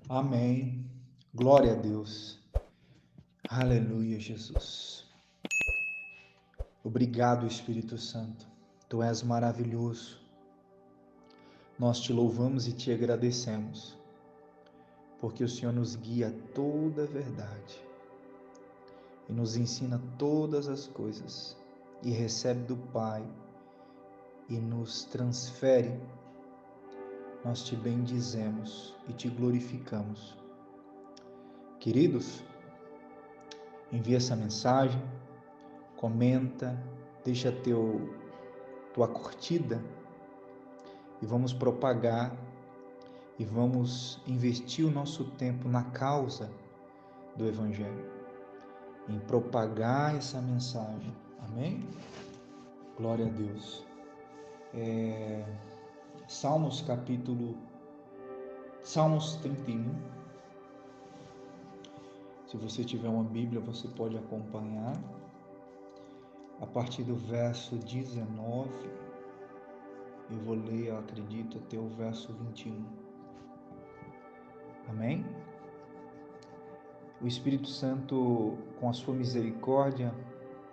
Amém. Glória a Deus. Aleluia, Jesus. Obrigado, Espírito Santo. Tu és maravilhoso. Nós te louvamos e te agradecemos, porque o Senhor nos guia a toda a verdade e nos ensina todas as coisas e recebe do Pai e nos transfere. Nós te bendizemos e te glorificamos. Queridos, envia essa mensagem, comenta, deixa tua curtida e vamos propagar e vamos investir o nosso tempo na causa do Evangelho, em propagar essa mensagem. Amém? Glória a Deus. Salmos 31. Se você tiver uma Bíblia, você pode acompanhar. A partir do verso 19, eu vou ler, eu acredito, até o verso 21. Amém? O Espírito Santo, com a sua misericórdia,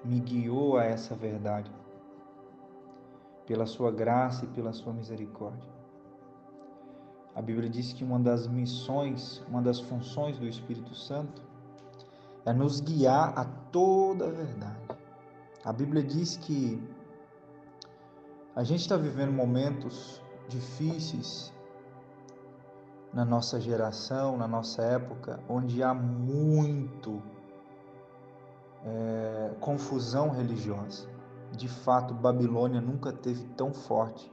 me guiou a essa verdade, pela sua graça e pela sua misericórdia. A Bíblia diz que uma das missões, uma das funções do Espírito Santo é nos guiar a toda a verdade. A Bíblia diz que a gente está vivendo momentos difíceis na nossa geração, na nossa época, onde há muito confusão religiosa. De fato, Babilônia nunca teve tão forte,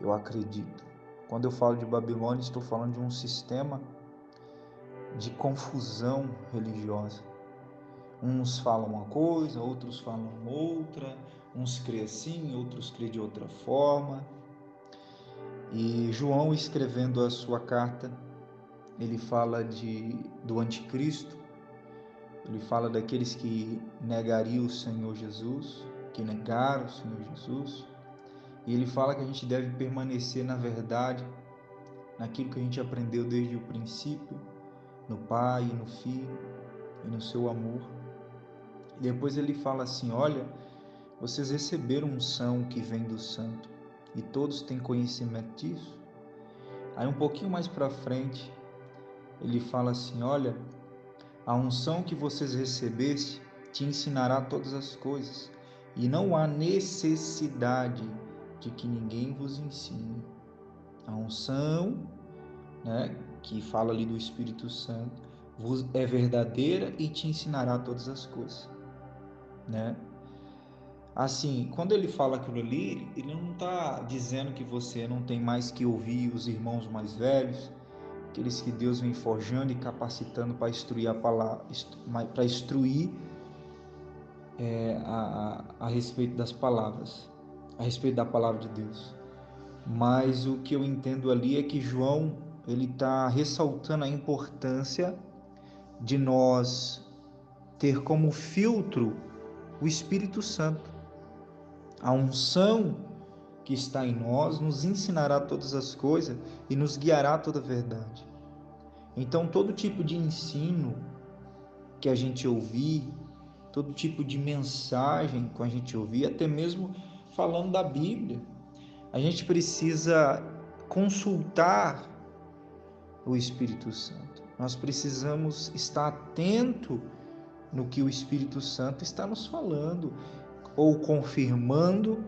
eu acredito. Quando eu falo de Babilônia, estou falando de um sistema de confusão religiosa. Uns falam uma coisa, outros falam outra, uns creem assim, outros creem de outra forma. E João, escrevendo a sua carta, ele fala do anticristo, ele fala daqueles que negariam o Senhor Jesus, que negaram o Senhor Jesus, e ele fala que a gente deve permanecer na verdade, naquilo que a gente aprendeu desde o princípio, no Pai, no Filho e no seu amor. E depois ele fala assim: olha, vocês receberam unção que vem do Santo, e todos têm conhecimento disso. Aí um pouquinho mais para frente, ele fala assim: olha, a unção que vocês recebeste te ensinará todas as coisas, e não há necessidade de que ninguém vos ensine. A unção, que fala ali do Espírito Santo, é verdadeira e te ensinará todas as coisas, Assim, quando ele fala aquilo ali, ele não está dizendo que você não tem mais que ouvir os irmãos mais velhos, aqueles que Deus vem forjando e capacitando para instruir a palavra, para instruir a respeito das palavras, a respeito da palavra de Deus. Mas o que eu entendo ali é que João, ele está ressaltando a importância de nós ter como filtro o Espírito Santo. A unção que está em nós nos ensinará todas as coisas e nos guiará a toda a verdade. Então, todo tipo de ensino que a gente ouvir, todo tipo de mensagem que a gente ouvir, até mesmo falando da Bíblia, a gente precisa consultar o Espírito Santo. Nós precisamos estar atento no que o Espírito Santo está nos falando, ou confirmando,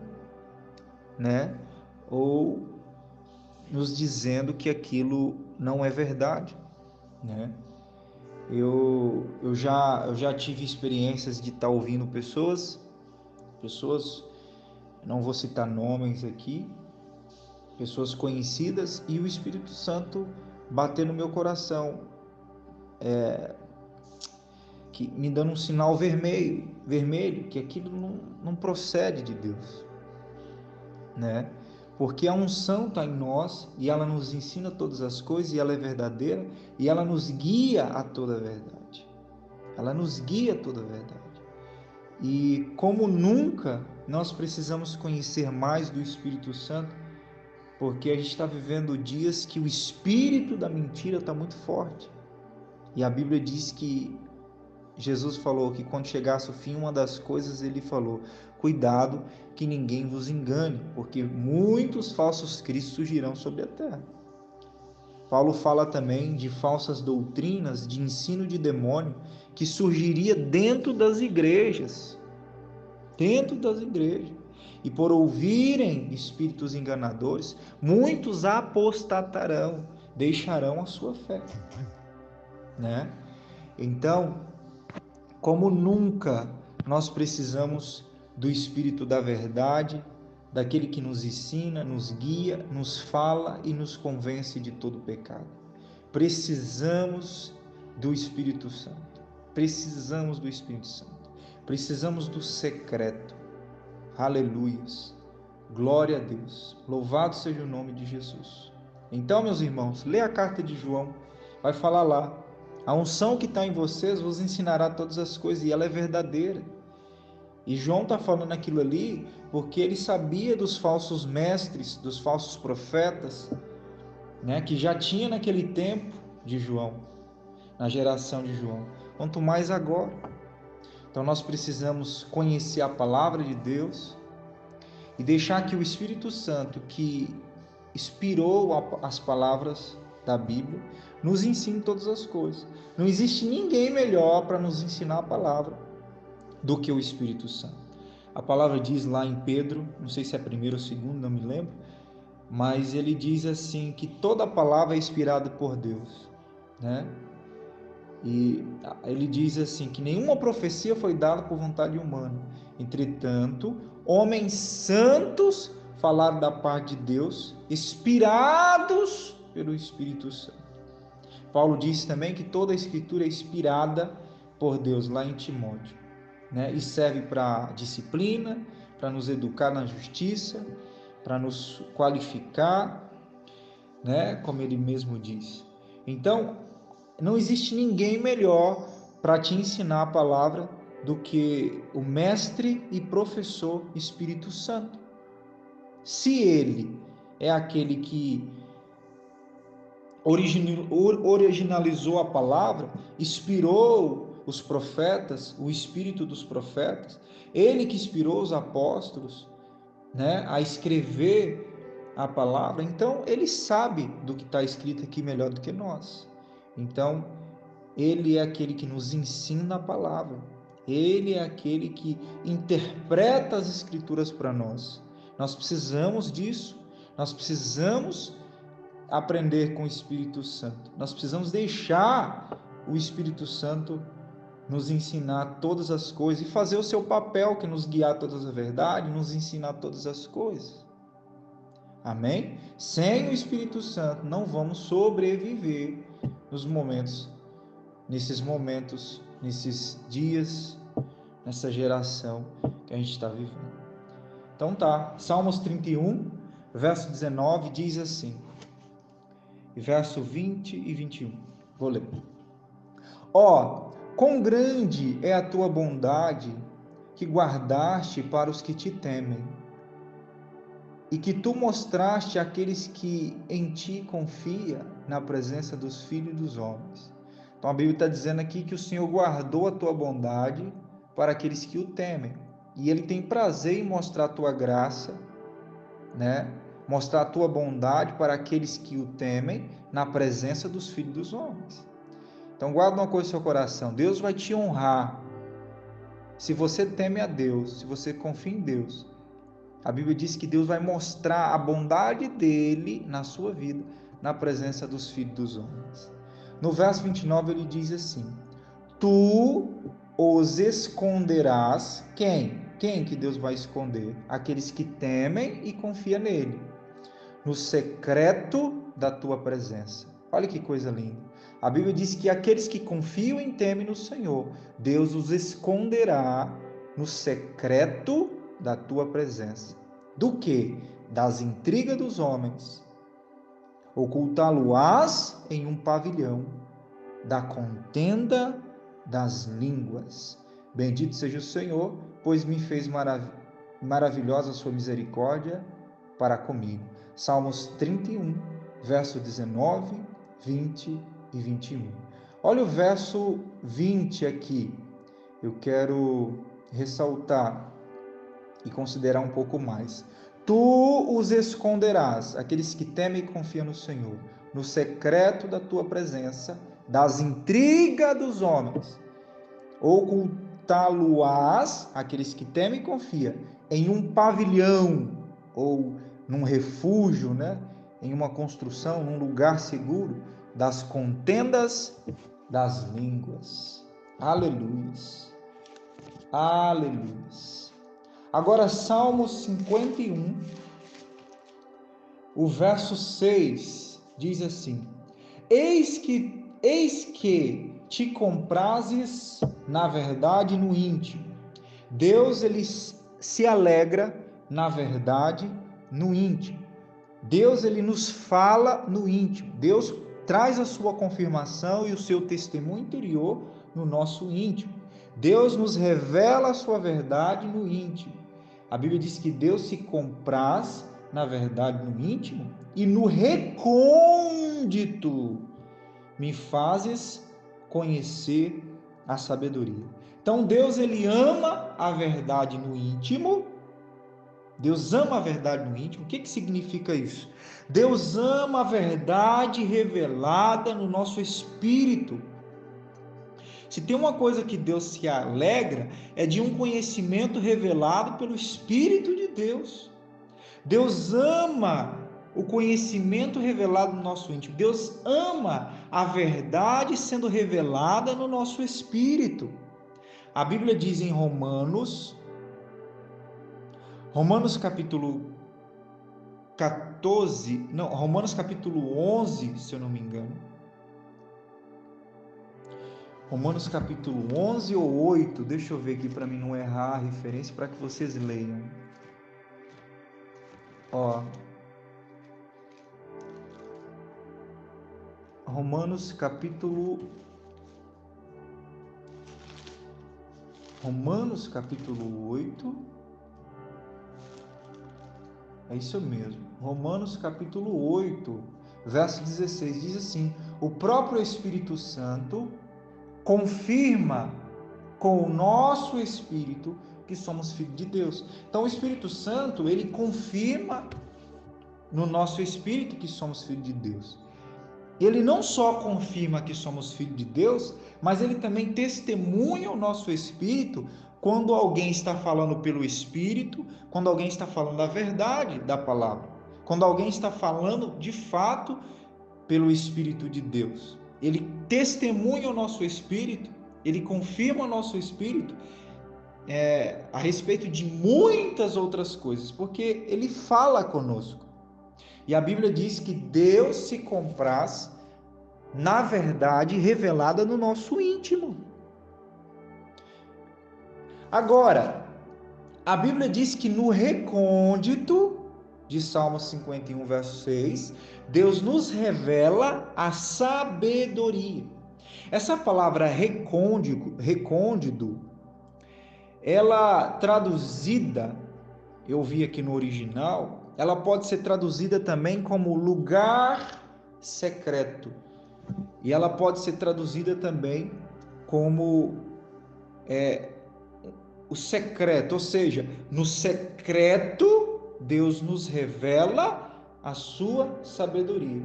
ou nos dizendo que aquilo não é verdade, Eu já tive experiências de estar ouvindo pessoas, não vou citar nomes aqui, pessoas conhecidas, e o Espírito Santo bater no meu coração, que me dando um sinal vermelho, que aquilo não procede de Deus, Porque a unção está em nós e ela nos ensina todas as coisas e ela é verdadeira e ela nos guia a toda a verdade. Ela nos guia a toda a verdade. E como nunca nós precisamos conhecer mais do Espírito Santo porque a gente está vivendo dias que o espírito da mentira está muito forte. E a Bíblia diz que Jesus falou que quando chegasse o fim, uma das coisas ele falou: cuidado que ninguém vos engane, porque muitos falsos cristos surgirão sobre a terra. Paulo fala também de falsas doutrinas, de ensino de demônio, que surgiria dentro das igrejas. Dentro das igrejas. E por ouvirem espíritos enganadores, muitos apostatarão, deixarão a sua fé. Né? Então, como nunca nós precisamos do Espírito da verdade, daquele que nos ensina, nos guia, nos fala e nos convence de todo pecado. Precisamos do Espírito Santo. Precisamos do Espírito Santo. Precisamos do secreto. Aleluias. Glória a Deus. Louvado seja o nome de Jesus. Então, meus irmãos, lê a carta de João. Vai falar lá. A unção que está em vocês vos ensinará todas as coisas, e ela é verdadeira. E João está falando aquilo ali porque ele sabia dos falsos mestres, dos falsos profetas, né, que já tinha naquele tempo de João, na geração de João. Quanto mais agora. Então nós precisamos conhecer a palavra de Deus e deixar que o Espírito Santo, que inspirou as palavras da Bíblia, nos ensine todas as coisas. Não existe ninguém melhor para nos ensinar a palavra do que o Espírito Santo. A palavra diz lá em Pedro, não sei se é primeiro ou segundo, não me lembro, mas ele diz assim, que toda a palavra é inspirada por Deus, né? E ele diz assim, que nenhuma profecia foi dada por vontade humana. Entretanto, homens santos falaram da parte de Deus, inspirados pelo Espírito Santo. Paulo diz também que toda a Escritura é inspirada por Deus, lá em Timóteo, né? E serve para disciplina, para nos educar na justiça, para nos qualificar, né? Como ele mesmo diz. Então, não existe ninguém melhor para te ensinar a palavra do que o mestre e professor Espírito Santo. Se ele é aquele que originalizou a palavra, inspirou os profetas, o espírito dos profetas, ele que inspirou os apóstolos, né, a escrever a palavra, então ele sabe do que está escrito aqui melhor do que nós. Então, ele é aquele que nos ensina a palavra, ele é aquele que interpreta as escrituras para nós. Nós precisamos disso, nós precisamos aprender com o Espírito Santo. Nós precisamos deixar o Espírito Santo nos ensinar todas as coisas e fazer o seu papel, que nos guiar todas as verdades, nos ensinar todas as coisas. Amém? Sem o Espírito Santo não vamos sobreviver nesses momentos, nesses dias, nessa geração que a gente está vivendo. Então tá, Salmos 31, verso 19 diz assim, verso 20 e 21. Vou ler. Ó, quão grande é a tua bondade que guardaste para os que te temem, e que tu mostraste àqueles que em ti confia na presença dos filhos dos homens. Então a Bíblia está dizendo aqui que o Senhor guardou a tua bondade para aqueles que o temem. E Ele tem prazer em mostrar a tua graça, né? Mostrar a tua bondade para aqueles que o temem na presença dos filhos dos homens. Então guarda uma coisa no seu coração, Deus vai te honrar se você teme a Deus, se você confia em Deus. A Bíblia diz que Deus vai mostrar a bondade dele na sua vida, na presença dos filhos dos homens. No verso 29 ele diz assim, tu os esconderás, quem? Quem que Deus vai esconder? Aqueles que temem e confiam nele, no secreto da tua presença. Olha que coisa linda. A Bíblia diz que aqueles que confiam e temem no Senhor, Deus os esconderá no secreto da tua presença. Do que? Das intrigas dos homens. Ocultá-lo-ás em um pavilhão da contenda das línguas. Bendito seja o Senhor, pois me fez maravilhosa a sua misericórdia para comigo. Salmos 31, verso 19, 20 e 21. Olha o verso 20 aqui. Eu quero ressaltar e considerar um pouco mais. Tu os esconderás, aqueles que temem e confiam no Senhor, no secreto da tua presença, das intrigas dos homens. Ocultá-lo-ás, aqueles que temem e confiam, em um pavilhão ou num refúgio, né? Em uma construção, num lugar seguro, das contendas das línguas. Aleluias. Aleluias. Agora, Salmos 51, o verso 6, diz assim: Eis que te comprazes na verdade no íntimo. Deus, ele se alegra na verdade no íntimo. Deus, ele nos fala no íntimo. Deus traz a sua confirmação e o seu testemunho interior no nosso íntimo. Deus nos revela a sua verdade no íntimo. A Bíblia diz que Deus se compraz na verdade no íntimo e no recôndito me fazes conhecer a sabedoria. Então Deus, ele ama a verdade no íntimo. Deus ama a verdade no íntimo. O que significa isso? Deus ama a verdade revelada no nosso espírito. Se tem uma coisa que Deus se alegra, é de um conhecimento revelado pelo Espírito de Deus. Deus ama o conhecimento revelado no nosso íntimo. Deus ama a verdade sendo revelada no nosso espírito. A Bíblia diz em Romanos capítulo 14, não, Romanos capítulo 11, se eu não me engano. Romanos capítulo 11 ou 8, deixa eu ver aqui para mim não errar a referência, para que vocês leiam. Romanos capítulo 8, é isso mesmo, Romanos capítulo 8, verso 16, diz assim: o próprio Espírito Santo confirma com o nosso espírito que somos filhos de Deus. Então o Espírito Santo, ele confirma no nosso espírito que somos filhos de Deus. Ele não só confirma que somos filhos de Deus, mas ele também testemunha o nosso espírito quando alguém está falando pelo Espírito, quando alguém está falando a verdade da palavra, quando alguém está falando de fato pelo Espírito de Deus. Ele testemunha o nosso espírito, ele confirma o nosso espírito a respeito de muitas outras coisas, porque ele fala conosco. E a Bíblia diz que Deus se compraz na verdade revelada no nosso íntimo. Agora, a Bíblia diz que no recôndito de Salmo 51, verso 6, Deus nos revela a sabedoria. Essa palavra recôndito, ela traduzida, eu vi aqui no original, ela pode ser traduzida também como lugar secreto. E ela pode ser traduzida também como o secreto, ou seja, no secreto Deus nos revela a sua sabedoria.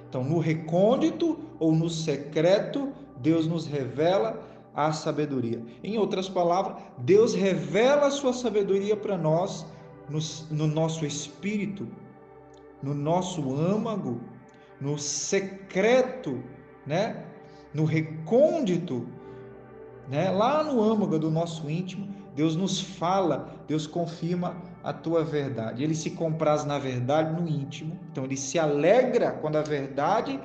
Então, no recôndito ou no secreto, Deus nos revela a sabedoria. Em outras palavras, Deus revela a sua sabedoria para nós no nosso espírito, no nosso âmago, no secreto, né? No recôndito, né? Lá no âmago do nosso íntimo, Deus nos fala, Deus confirma a tua verdade. Ele se compraz na verdade no íntimo, então ele se alegra quando a verdade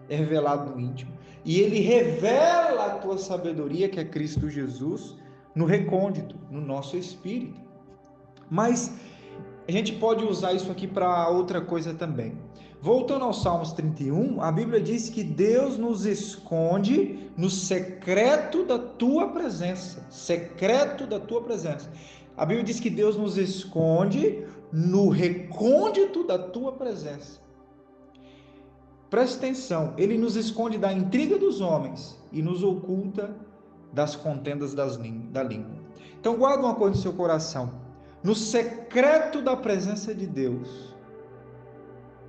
é revelada no íntimo, e ele revela a tua sabedoria, que é Cristo Jesus, no recôndito, no nosso espírito. Mas a gente pode usar isso aqui para outra coisa também. Voltando ao Salmos 31, a Bíblia diz que Deus nos esconde no secreto da tua presença. Secreto da tua presença. A Bíblia diz que Deus nos esconde no recôndito da tua presença. Preste atenção, ele nos esconde da intriga dos homens e nos oculta das contendas da língua. Então guarda uma coisa no seu coração: no secreto da presença de Deus,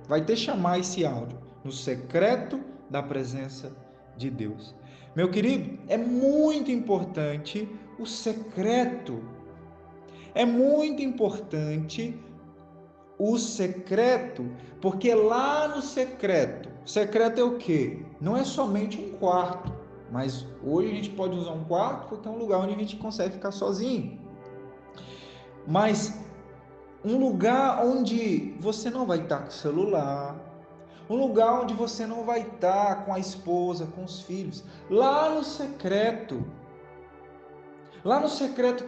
vai ter chamar esse áudio, no secreto da presença de Deus. Meu querido, é muito importante o secreto. É muito importante o secreto, porque lá no secreto é o quê? Não é somente um quarto, mas hoje a gente pode usar um quarto porque é um lugar onde a gente consegue ficar sozinho. Mas um lugar onde você não vai estar com o celular, um lugar onde você não vai estar com a esposa, com os filhos, lá no secreto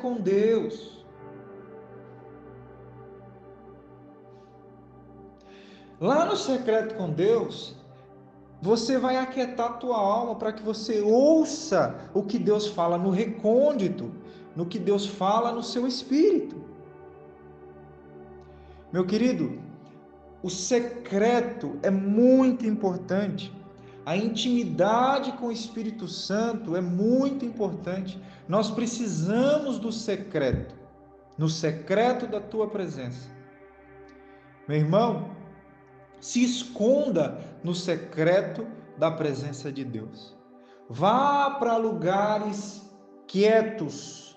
com Deus. Lá no secreto com Deus, você vai aquietar a tua alma para que você ouça o que Deus fala no recôndito, no que Deus fala no seu espírito. Meu querido, o secreto é muito importante. A intimidade com o Espírito Santo é muito importante. Nós precisamos do secreto, no secreto da tua presença. Meu irmão, se esconda no secreto da presença de Deus. Vá para lugares quietos,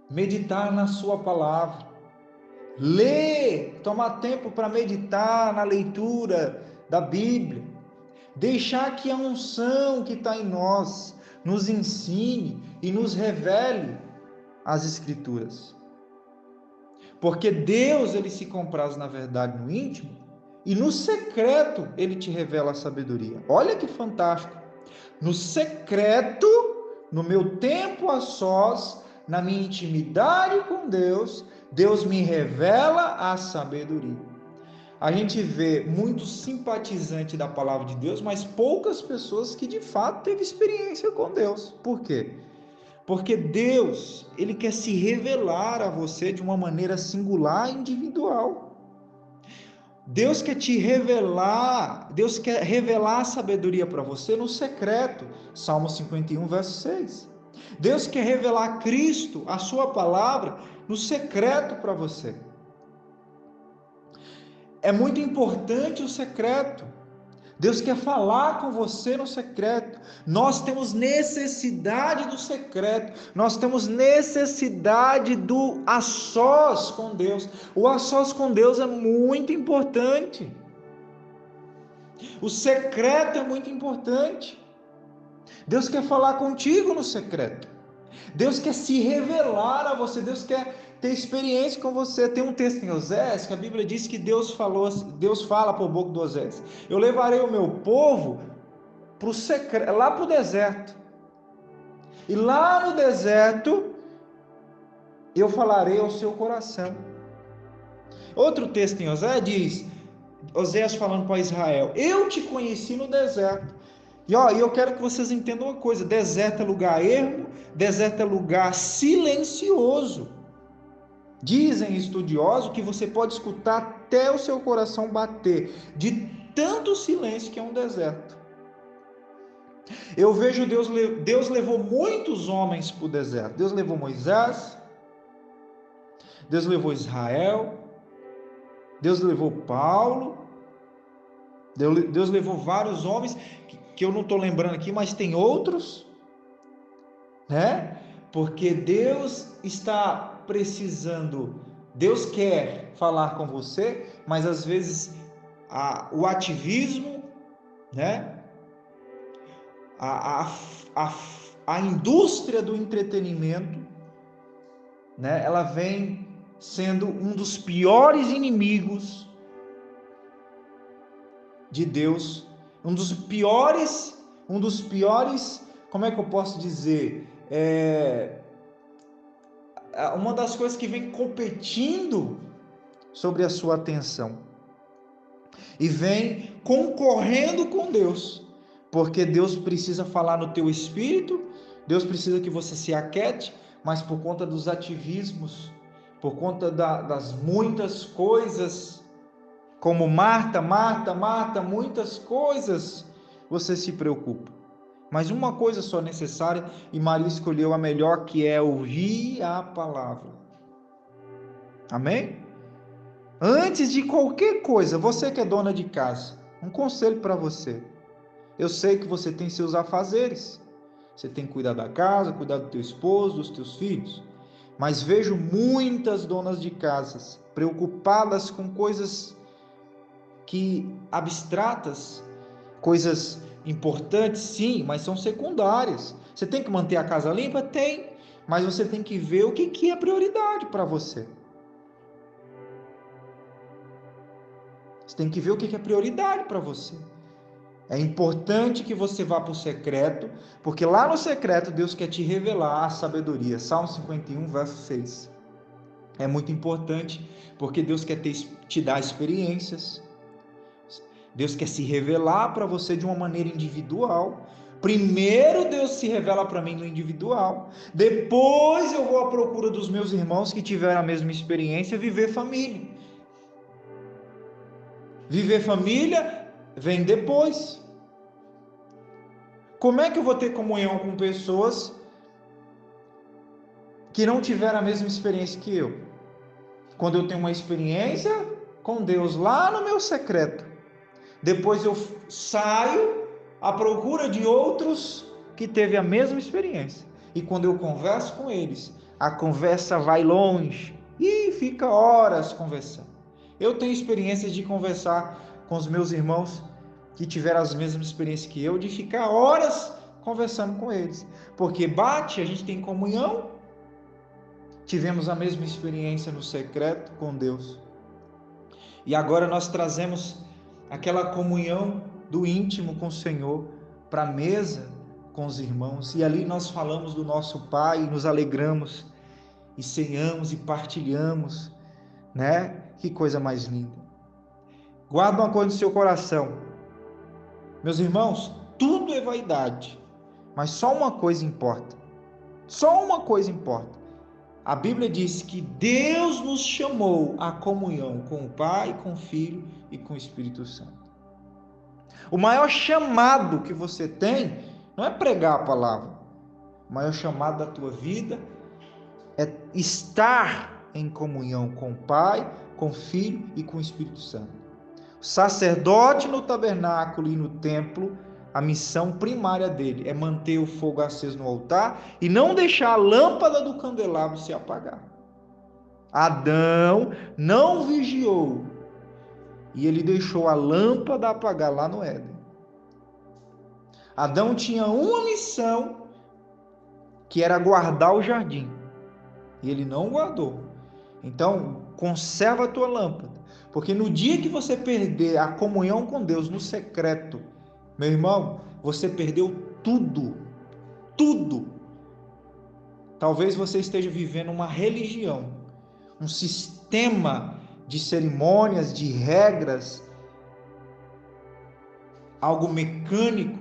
meditar na sua palavra. Ler, tomar tempo para meditar na leitura da Bíblia. Deixar que a unção que está em nós nos ensine e nos revele as Escrituras. Porque Deus, ele se compraz na verdade no íntimo, e no secreto ele te revela a sabedoria. Olha que fantástico! No secreto, no meu tempo a sós, na minha intimidade com Deus, Deus me revela a sabedoria. A gente vê muito simpatizante da palavra de Deus, mas poucas pessoas que de fato teve experiência com Deus. Por quê? Porque Deus, ele quer se revelar a você de uma maneira singular e individual. Deus quer te revelar, Deus quer revelar a sabedoria para você no secreto. Salmo 51, verso 6. Deus quer revelar Cristo, a sua palavra, no secreto para você. É muito importante o secreto. Deus quer falar com você no secreto. Nós temos necessidade do secreto. Nós temos necessidade do a sós com Deus. O a sós com Deus é muito importante. O secreto é muito importante. Deus quer falar contigo no secreto. Deus quer se revelar a você. Deus quer ter experiência com você. Tem um texto em Osés que a Bíblia diz que Deus fala por boca de Osés: eu levarei o meu povo lá para o deserto. E lá no deserto eu falarei ao seu coração. Outro texto em Osés diz, Osés falando para Israel: eu te conheci no deserto. E eu quero que vocês entendam uma coisa: deserto é lugar ermo, deserto é lugar silencioso. Dizem estudiosos que você pode escutar até o seu coração bater, de tanto silêncio que é um deserto. Eu vejo Deus levou muitos homens para o deserto. Deus levou Moisés, Deus levou Israel, Deus levou Paulo, Deus levou vários homens, que eu não estou lembrando aqui, mas tem outros, né? Porque Deus está precisando, Deus quer falar com você, mas às vezes o ativismo, né? A indústria do entretenimento, né? Ela vem sendo um dos piores inimigos de Deus, um dos piores, como é que eu posso dizer? Uma das coisas que vem competindo sobre a sua atenção e vem concorrendo com Deus, porque Deus precisa falar no teu espírito, Deus precisa que você se aquiete, mas por conta dos ativismos, por conta das muitas coisas, como Marta, muitas coisas, você se preocupa. Mas uma coisa só necessária, e Maria escolheu a melhor, que é ouvir a palavra. Amém? Antes de qualquer coisa, você que é dona de casa, um conselho para você. Eu sei que você tem seus afazeres. Você tem que cuidar da casa, cuidar do teu esposo, dos teus filhos. Mas vejo muitas donas de casas preocupadas com coisas abstratas, coisas importantes, sim, mas são secundárias. Você tem que manter a casa limpa? Tem, mas você tem que ver o que é prioridade para você. Você tem que ver o que é prioridade para você. É importante que você vá para o secreto, porque lá no secreto Deus quer te revelar a sabedoria. Salmo 51, verso 6. É muito importante, porque Deus quer te dar experiências. Deus quer se revelar para você de uma maneira individual. Primeiro Deus se revela para mim no individual. Depois eu vou à procura dos meus irmãos que tiveram a mesma experiência, viver família. Viver família vem depois. Como é que eu vou ter comunhão com pessoas que não tiveram a mesma experiência que eu? Quando eu tenho uma experiência com Deus lá no meu secreto, depois eu saio à procura de outros que teve a mesma experiência. E quando eu converso com eles, a conversa vai longe e fica horas conversando. Eu tenho experiências de conversar com os meus irmãos que tiveram as mesmas experiências que eu, de ficar horas conversando com eles. Porque bate, a gente tem comunhão, tivemos a mesma experiência no secreto com Deus. E agora nós trazemos aquela comunhão do íntimo com o Senhor para a mesa com os irmãos. E ali nós falamos do nosso Pai, nos alegramos, e ceiamos e partilhamos, né? Que coisa mais linda. Guarda uma coisa no seu coração. Meus irmãos, tudo é vaidade, mas só uma coisa importa. Só uma coisa importa. A Bíblia diz que Deus nos chamou à comunhão com o Pai, com o Filho e com o Espírito Santo. O maior chamado que você tem não é pregar a palavra. O maior chamado da tua vida é estar em comunhão com o Pai, com o Filho e com o Espírito Santo. O sacerdote no tabernáculo e no templo, a missão primária dele é manter o fogo aceso no altar e não deixar a lâmpada do candelabro se apagar. Adão não vigiou e ele deixou a lâmpada apagar lá no Éden. Adão tinha uma missão, que era guardar o jardim, e ele não guardou. Então, conserva a tua lâmpada, porque no dia que você perder a comunhão com Deus no secreto, meu irmão, você perdeu tudo, tudo. Talvez você esteja vivendo uma religião, um sistema de cerimônias, de regras, algo mecânico.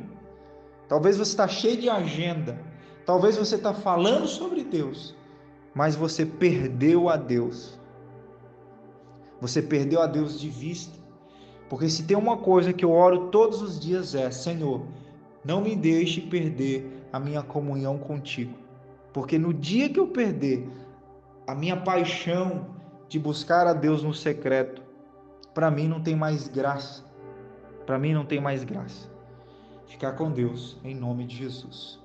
Talvez você está cheio de agenda, talvez você está falando sobre Deus, mas você perdeu a Deus. Você perdeu a Deus de vista. Porque se tem uma coisa que eu oro todos os dias é: Senhor, não me deixe perder a minha comunhão contigo. Porque no dia que eu perder a minha paixão de buscar a Deus no secreto, para mim não tem mais graça. Para mim não tem mais graça. Ficar com Deus, em nome de Jesus.